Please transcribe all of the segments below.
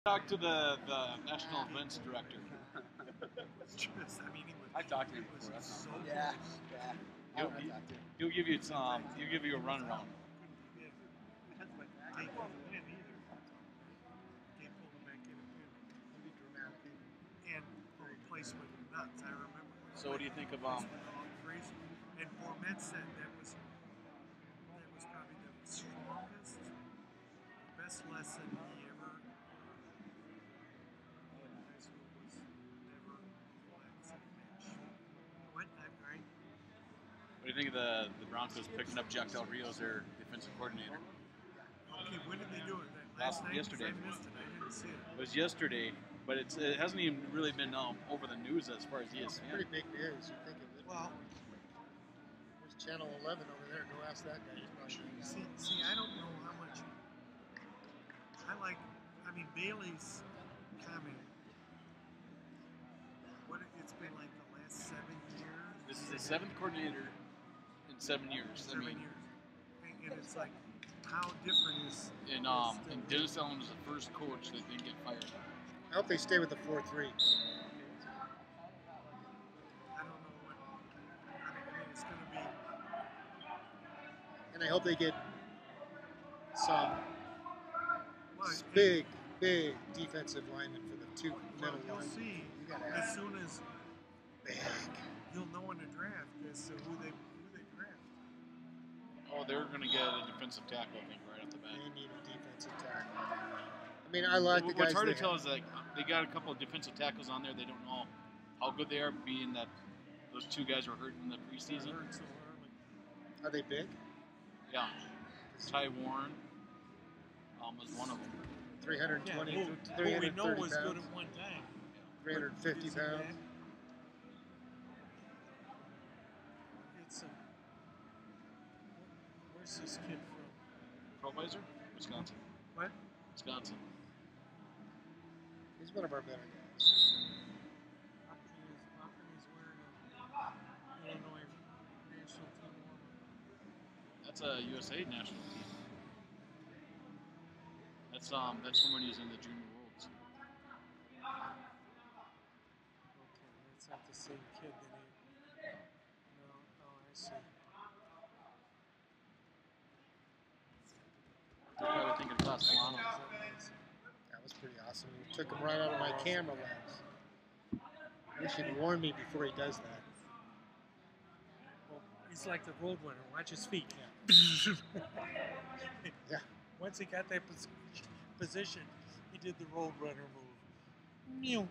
Talk to the national events director. I talked to him before. That's not Yeah. He'll give you some. He'll give you a runaround. And the place went nuts. I remember. So what do you think of crazy? And Bourmet said that was probably the strongest, best lesson he ever in high school was never relax and match. What? I'm right. What do you think of the Broncos picking up Jack Del Rio as their defensive coordinator? Okay, when did they do it? Last night? Yesterday. I missed it. I didn't see it. It was yesterday, but it hasn't even really been over the news as far as ESPN. It's pretty big news. You think it would? Well, there's Channel 11 over there. Go ask that guy. see, I don't know how much. I mean, Bailey's comment. What it's been like the last 7 years. This is the seventh coordinator in 7 years. 7 years, and it's like, how different is? And Dennis Allen was the first coach that didn't get fired. I hope they stay with the 4-3. I don't know what. I mean, it's going to be. And I hope they get some big defensive linemen for the two middle You'll ones. see as soon as you'll know in the draft as to who they draft. Oh, they're going to get a defensive tackle, I think, right off the bat. They need a defensive tackle. I mean, I like the guys. What's hard to tell is like they got a couple of defensive tackles on there. They don't know how good they are, being that those two guys were hurt in the preseason. So early. Are they big? Yeah, Ty Warren was one of them. 320, who 330 we know was pounds. good at one time. 350 Is he pounds. back? It's where's this kid from? Provisor, Wisconsin. What? Wisconsin. He's one of our better guys. He's wearing a Illinois national team warm-up. That's a USA national team. That's from when he was in the Junior Worlds. Okay, that's not the same kid that he. No, oh, I see. They're probably thinking Castellano. That was pretty awesome. He took him right out of my camera lens. Wish he'd warn me before he does that. Well, he's like the road runner. Watch his feet. Yeah. Yeah. Once he got that position, he did the road runner move. Mew.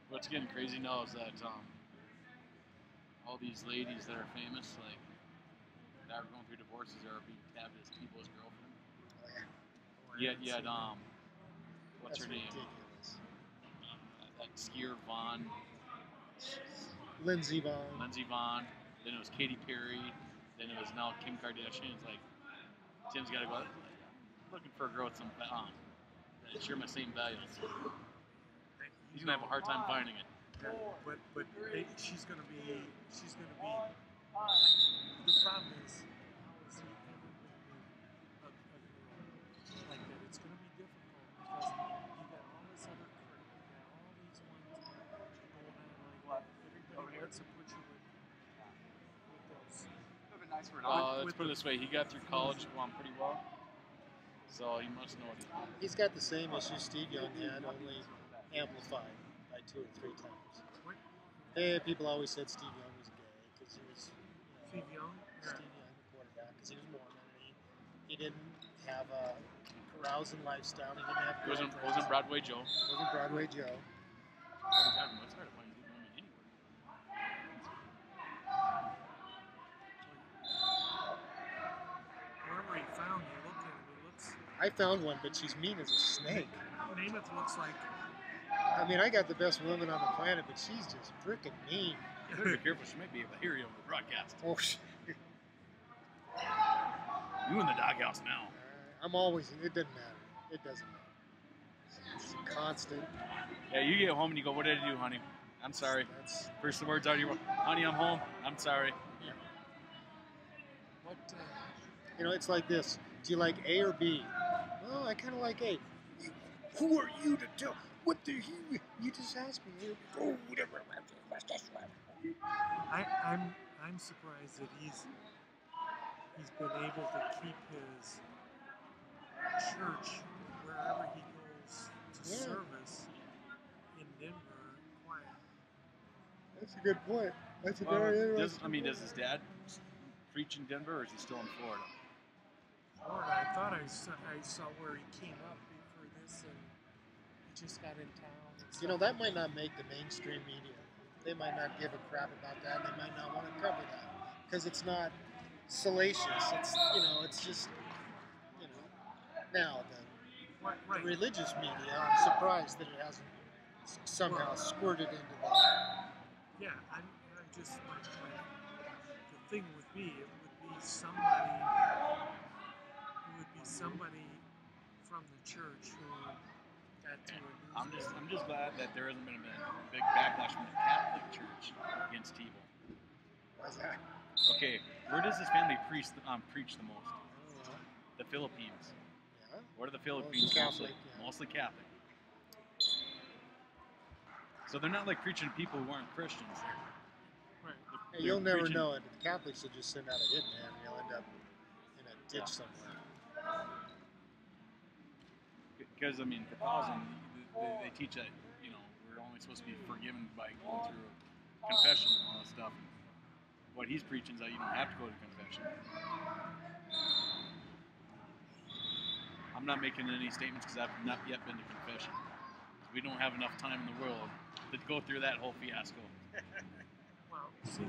What's getting crazy now is that all these ladies that are famous, like that are going through divorces, are being tabbed as people's girlfriend. Oh, yeah. You had what's her name? Ridiculous. That skier Vaughn. Lindsey Vonn. Lindsey Vonn. Then it was Katy Perry. Then it was now Kim Kardashian. It's like Tim's got to go. Looking for a girl with some that share my same values. He's gonna have a hard time finding it. But hey, she's gonna be. The problem is, how is he ever going to be a girl like that? It's going to be difficult because you got all this other crap, you got all these ones going on like everybody wants to put you with those. Let's put it this way: he got through college pretty well, so he must know what he's doing. He's got the same issue Steve Young had, only amplified by 2 or 3 times. Hey, people always said Steve Young was gay because he was. Steve Young, Steve Young, the quarterback, because he was Mormon and he didn't have a carousing lifestyle. He didn't have. Wasn't Broadway Joe? Wasn't Broadway Joe. It's hard to find good women anywhere. wherever he found, you look at him, he looks. I found one, but she's mean as a snake. Namath looks like. I mean, I got the best woman on the planet, but she's just freaking mean. You better be careful. She might be able to hear you on the broadcast. Oh, You in the doghouse now. I'm always. It doesn't matter. It doesn't matter. It's a constant. Yeah, you get home and you go, "What did I do, honey? I'm sorry." That's First the words out of your mouth, "Honey, I'm home. I'm sorry." What? you know, it's like this. Do you like A or B? Oh, I kind of like A. Who are you to tell? What the hell? You just asked me. Oh, whatever. I'm surprised that he's been able to keep his church wherever he goes to service in Denver quiet. That's a good point. That's a Well, very interesting. does his dad preach in Denver, or is he still in Florida? Florida, I thought I saw where he came up for this, and he just got in town. You know, that might not make the mainstream media. They might not give a crap about that. They might not want to cover that because it's not salacious. It's, you know, it's just, you know. Now, the religious media, I'm surprised that it hasn't somehow squirted into the. Yeah, I'm just like the thing would be, it would be somebody from the church who got to a news. I'm just glad that there hasn't been a big backlash from the Catholic Church against Tebow. What's that? Okay, where does this family preach the most? The Philippines. Yeah. What are the Philippines Catholic, mostly? yeah. Mostly Catholic. So they're not like preaching to people who aren't Christians. Hey, you'll never know it. The Catholics will just send out a hitman and you'll end up in a ditch somewhere. Because, I mean, Catholicism, they teach that, you know, we're only supposed to be forgiven by going through confession and all that stuff. What he's preaching is that you don't have to go to confession. I'm not making any statements because I've not yet been to confession. We don't have enough time in the world to go through that whole fiasco. Well, see,